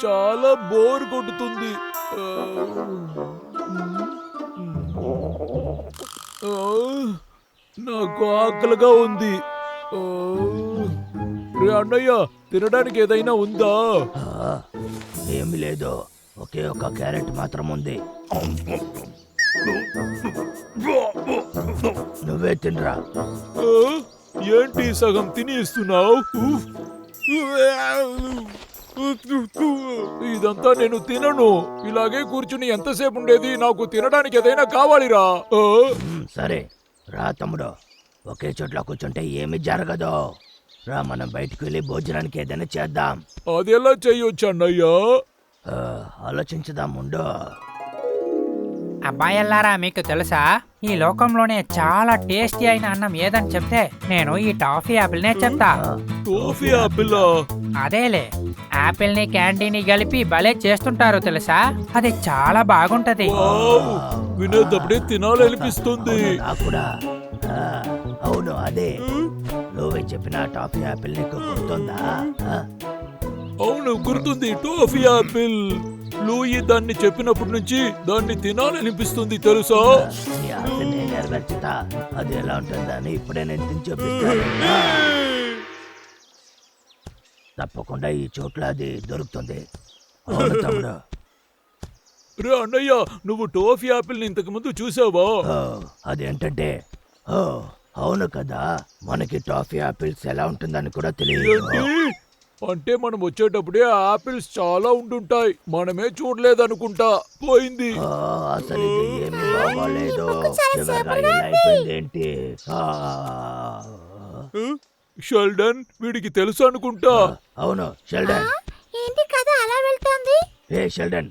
చాలా బోర్ కొడుతుంది. నాకు ఆకలిగా ఉంది. రే అన్నయ్య, తినడానికి ఏదైనా ఉందా? ఏమి లేదు, ఒకే ఒక క్యారెట్ మాత్రం ఉంది. నువ్వే తినరా. ఏంటి సగం తిని ఇస్తున్నావు? ఇదంతా నేను తినను. ఇలాగే కూర్చుని ఎంతసేపు ఉండేది? నాకు తినడానికి ఏదైనా కావాలిరా. సరే రా తమ్ముడు, ఒకే చోట్ల కూర్చుంటే ఏమి జరగదు. రా, మనం బయటకు వెళ్ళి భోజనానికి ఏదైనా చేద్దాం. అది ఎలా చెయ్యొచ్చు అన్నయ్యా? ఆలోచించుదాం ఉండు. అబ్బాయిల్లారా, మీకు తెలుసా ఈ లోకంలోనే చాలా టేస్టీ అయిన అన్నం ఏదని చెప్తే నేను ఈ టాఫీ యాపిల్నే చెప్తా. Toffee Apple? అదేలే, యాపిల్ ని క్యాండీని కలిపి భలే చేస్తుంటారు తెలుసా. అది చాలా బాగుంటది. వినేటప్పుడే తినాలనిపిస్తుంది. కూడా అవును, అదే నువ్వే చెప్పిన టాఫీ యాపిల్ నీకు గుర్తుందా? అవును, గుర్తుంది. Toffee Apple. లూయి దాన్ని చెప్పినప్పటి నుంచి దాన్ని తినాలనిపిస్తుంది తెలుసా. నెరవేర్చుతా, అది ఎలా ఉంటుందని ఇప్పుడే నేను తిని చూపిస్తాను. తప్పకుండా ఈ చోట్ల అది దొరుకుతుంది. అవును తమ్ముడు. రే అన్నయ్య, నువ్వు టోఫీ యాపిల్ ని ఇంతకు ముందు చూసావా? అదేంటంటే అవును కదా, మనకి టాఫీ యాపిల్స్ ఎలా ఉంటుందని కూడా తెలియదు. అంటే మనం వచ్చేటప్పుడే ఆపిల్స్ చాలా ఉంటుంటాయి, మనమే చూడలేదనుకుంటా. పోయింది. అసలు ఇది ఏమీ బాగోలేదు. అయిపోయిందేంటి? షెల్డన్, వీడికి తెలుసు అనుకుంటా. అవును షెల్డన్. ఏంటి కథ అలా వెళ్తోంది? ఏ షెల్డన్,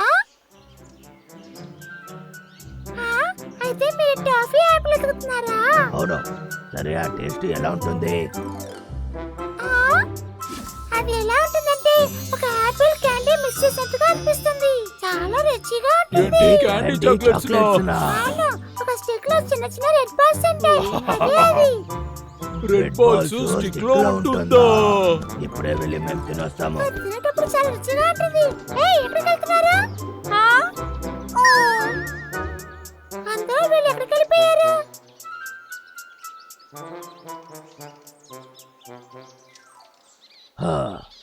అయితే మీరు టాఫీ యాపిల్ ఎదుగుతున్నారా? అవును. సరే, ఆ టేస్ట్ ఎలా ఉంటుంది? అది ఎలా ఉంటుందంటే ఒక యాపిల్ క్యాండీ మిక్స్ చేసినట్టుగా అనిపిస్తుంది. చాలా రుచిగా ఉంటుంది. క్యాండీ చాక్లెట్స్ అవును, ఒక స్టిక్ లో చిన్న చిన్న రెడ్ బాల్స్ ఉంటాయి. అదే అది. రెడ్ బాల్స్ స్టిక్ లో ఉంటుందా? ఇప్పుడే వెళ్ళి మేము తినొస్తాము. తినేటప్పుడు చాలా రుచిగా ఉంటుంది. ఎక్కడికి వెళ్తున్నారు? అందరూ వీళ్ళు ఎక్కడికి వెళ్ళిపోయారు?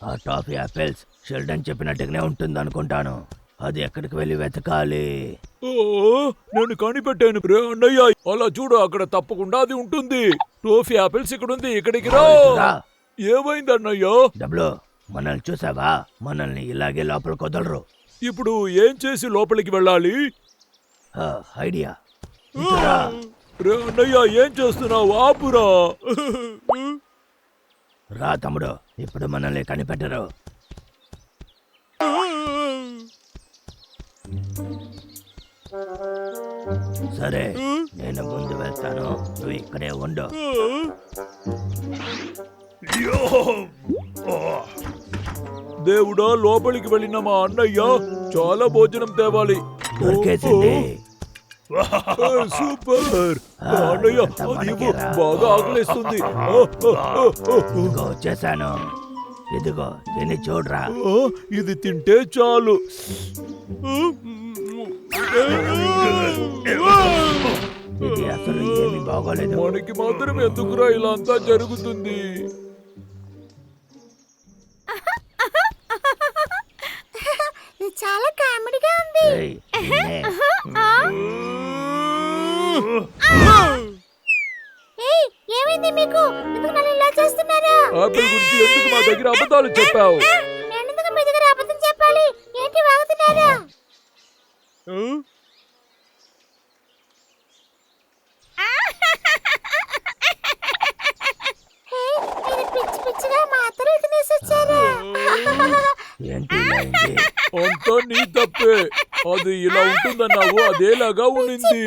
ఆ టాఫీ యాపిల్స్ షెల్డన్ చెప్పినట్టుగానే ఉంటుంది అనుకుంటాను. అది ఎక్కడికి వెళ్ళి వెతకాలి. నేను కనిపెట్టాను. రే అన్నయ్య, అలా చూడు, అక్కడ తప్పకుండా అది ఉంటుంది. టోఫీ యాపిల్స్ ఇక్కడ ఉంది, ఇక్కడికి రా. ఏమైంది అన్నయ్య? డబ్లు, మనల్ని చూసావా? మనల్ని ఇలాగే లోపలికి వదలరు. ఇప్పుడు ఏం చేసి లోపలికి వెళ్ళాలి? ఐడియా. రే అన్నయ్య, ఏం చేస్తున్నావు? ఆపురా. రా తమ్ముడు, ఇప్పుడు మనల్ని కనిపెట్టరు. సరే, నేను ముందు వెళ్తాను, నువ్వు ఇక్కడే ఉండు. దేవుడా, లోపలికి వెళ్ళిన మా అన్నయ్య చాలా భోజనం తేవాలి. దొరికేసింది. సూపర్ అన్నయ్య, బాగా ఆకలిస్తుంది. వచ్చేసాను. ఇదిగో తిని చూడరా. ఇది తింటే చాలు. ఇది అసలు ఏమీ బాగోలేదు. మనకి మాత్రం ఎందుకురా ఇలా అంతా జరుగుతుంది? ఇది చాలా కామెడీగా ఉంది. ఏమైంది మీకు? ఎందుకు నన్ను ఇలా చేస్తున్నారు? ఆపిల్ గురించి ఎందుకు మా దగ్గర అబద్ధాలు చెప్పావు? నేను ఎందుకు మీ దగ్గర అబద్ధం చెప్పాలి? ఏంటి వాగుతున్నారా? పిచ్చి పిచ్చిగా మాత్రం తినేసొచ్చారా? అంతా నీ తప్పే. అది ఇలా ఉంటుందన్నావు, అదేలాగా ఉండింది.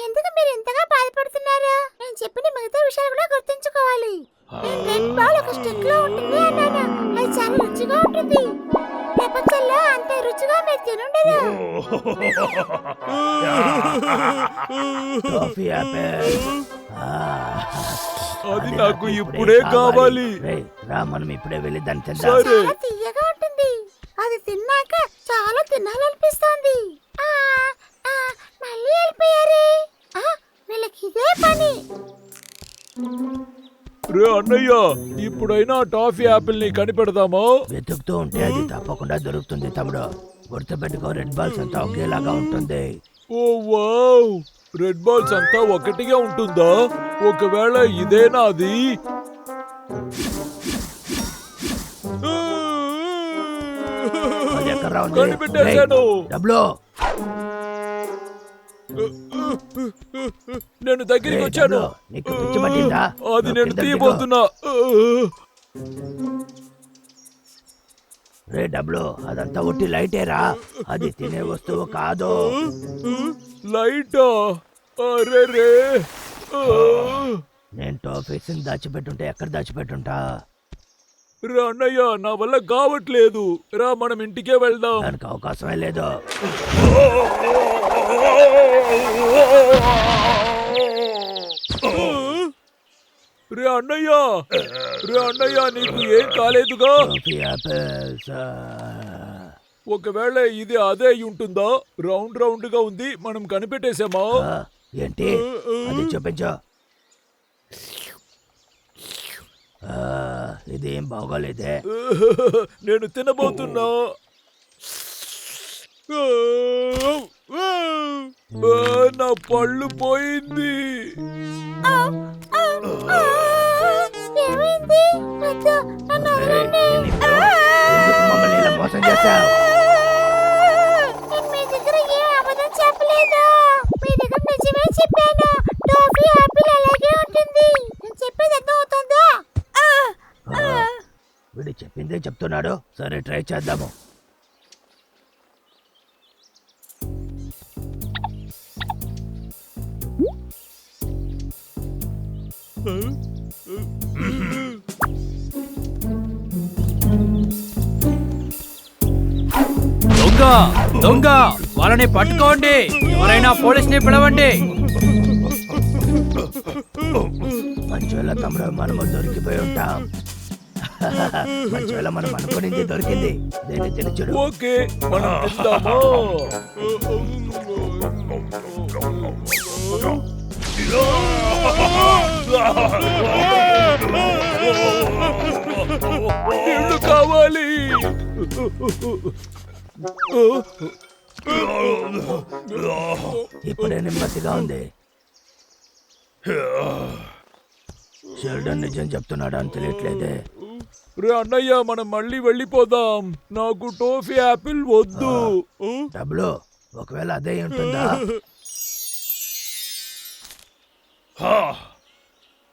ఎందుకు మీరు ఇంతగా బాధపడుతున్నారు? నేను చెప్పిన మిగతా విషయాలు కూడా గుర్తుంచుకోవాలి. నేను రెడ్ బాల్ ఒక స్టిక్ లో ఉంటుంది అన్నాను. అది చాలా రుచిగా ఉంటుంది. ప్రపంచంలో అంత రుచిగా మీరు తినుండరు. టాఫీ యాపిల్ అది నాకు ఇప్పుడే కావాలి. రేయ్, రా మనం ఇప్పుడే వెళ్ళి దాన్ని తిందాం. సరే. చాలా తీయగా ఉంటుంది. అది తిన్నాక చాలా తినాలనిపిస్తోంది. మళ్ళీ వెళ్ళిపోయారే. వీళ్ళకి ఇదే పని. రే అన్నయ్య, ఇప్పుడైనా టాఫీ యాపిల్ ని కనిపెడదామా? వెతుకుతూ ఉంటే అది తప్పకుండా దొరుకుతుంది తమ్ముడు. గుర్తుపెట్టుకో, రెడ్ బాల్స్ అంతా ఒకేలాగా ఉంటుంది. ఓ వావ్, రెడ్ బాల్స్ అంతా ఒకటిగా ఉంటుందా? ఒకవేళ ఇదేనా అది? అది ఎక్కడ్రా ఉంది? కనిపెట్టేశాను. రేయ్, డబ్లు. నేను దగ్గరికి రేయ్, వచ్చాను. డబ్లు, నీకు పిచ్చి పట్టిందా? అది నువ్వు నేను కిందకి తీయబోతున్నా. రే డబ్లు, అదంతా ఒట్టి లైటేరా, అది తినే వస్తువు కాదు. లైటా? అరే రే. నేను టాఫీస్ దాచిపెట్టుంటే ఎక్కడ దాచిపెట్టుంటా? రా అన్నయ్య, నా వల్ల కావట్లేదు. రా మనం ఇంటికే వెళ్దాం. దానికి అవకాశమే లేదు. రే అన్నయ్య, రే అన్నయ్య, నీకు ఏం కాలేదుగా? Toffee apples. ఒకవేళ ఇది అదే అయి ఉంటుందా? రౌండ్ రౌండ్ గా ఉంది, మనం కనిపెట్టేసామా? ఏంటి అది చూపించు. ఇదేం బాగోలేదే. నేను తినబోతున్నా. నా పళ్ళు పోయింది. ఏమైంది? వద్దు, నన్ను రేయ్, వదలండి. నేను ఇప్పుడు ఎందుకు మమ్మల్ని ఇలా మోసం చేశావు? నేను మీ దగ్గర ఏ అబద్ధం చెప్పలేదు. మీ దగ్గర నిజమే చెప్పాను. టాఫీ యాపిల్ అలాగే ఉంటుంది. నేను చెప్పేది అర్థం అవుతుందా? వీడు చెప్పిందే చెప్తున్నాడు. సరే, ట్రై చేద్దాము. దొంగ దొంగ, వాళ్ళని పట్టుకోండి. ఎవరైనా పోలీసుని పిలవండి. మంచివేళ తమ్ముడు, మనము దొరికిపోయి ఉంటాం. మంచివేళ మనం అనుకునింది దొరికింది. దీన్ని తినచుడు. ఓకే, మనం తిందామా? నీళ్ళు కావాలి. ఇప్పుడే నెమ్మదిగా ఉంది. షెల్డన్ నిజం చెప్తున్నాడు అని తెలియట్లేదే. రే అన్నయ్య, మనం మళ్ళీ వెళ్ళిపోదాం. నాకు టోఫీ యాపిల్ వద్దు. డబ్బులు ఒకవేళ అదే ఉంటుందా?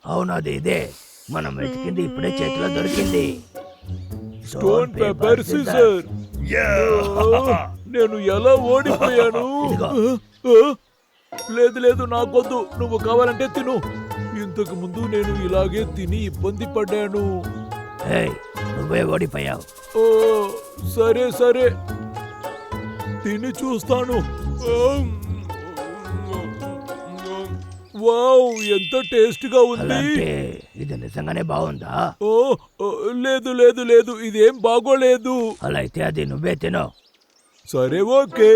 అవును, అది ఇదే. మనం వెతికింది ఇప్పుడే చేతిలో దొరికింది. Stone paper scissor. నేను ఎలా ఓడిపోయాను? ఇదిగో. లేదు లేదు, నాకొద్దు. నువ్వు కావాలంటే తిను. ఇంతకు ముందు నేను ఇలాగే తిని ఇబ్బంది పడ్డాను. ఏయ్, నువ్వే ఓడిపోయావు. ఓ, సరే సరే, తిని చూస్తాను. వావ్, ఎంత టేస్ట్ గా ఉంది. అలాంటే ఇది నిజంగానే బాగుందా? ఓ, లేదు లేదు లేదు, ఇదేం బాగోలేదు. అలా అయితే అది నువ్వే తిను. సరే, ఓకే.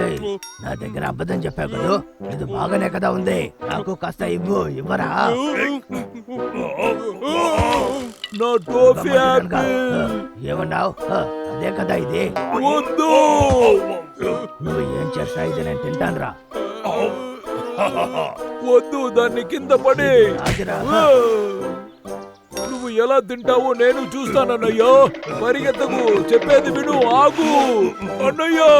ఏయ్, నా దగ్గర అబద్ధం చెప్పావు కదా, ఇది బాగానే కదా ఉంది. నాకు కాస్త ఇవ్వరా? నా టోఫీ యాపిల్ ఏమన్నావు? అదే కదా ఇది. వద్దు. నువ్వు ఏం చేస్తా, ఇది నేను తింటాను రా. వద్దు, దాన్ని కింద పడి. ఆగిరా. నువ్వు ఎలా తింటావో నేను చూస్తానన్నయ్యా. పరిగెత్తకు, చెప్పేది విను. ఆగు అన్నయ్యా.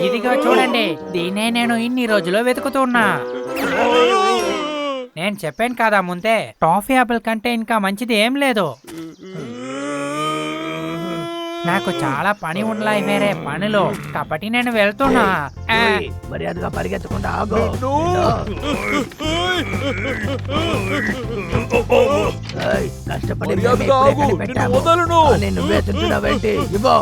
ఇదిగో చూడండి, దీన్నే నేను ఇన్ని రోజులు వెతుకుతున్నా. నేను చెప్పాను కదా ముందే, టాఫీ యాపిల్ కంటే ఇంకా మంచిది ఏం లేదు. నాకు చాలా పని ఉన్నాయి వేరే పనిలో, కాబట్టి నేను వెళ్తున్నా. ఏయ్, మర్యాదగా పరిగెత్తకుండా ఆగు. ఏయ్, కష్టపడి మర్యాదగా ఆగు, నిన్ను వదలను. నువ్వే తింటున్నావేంటి? ఇవ్వు.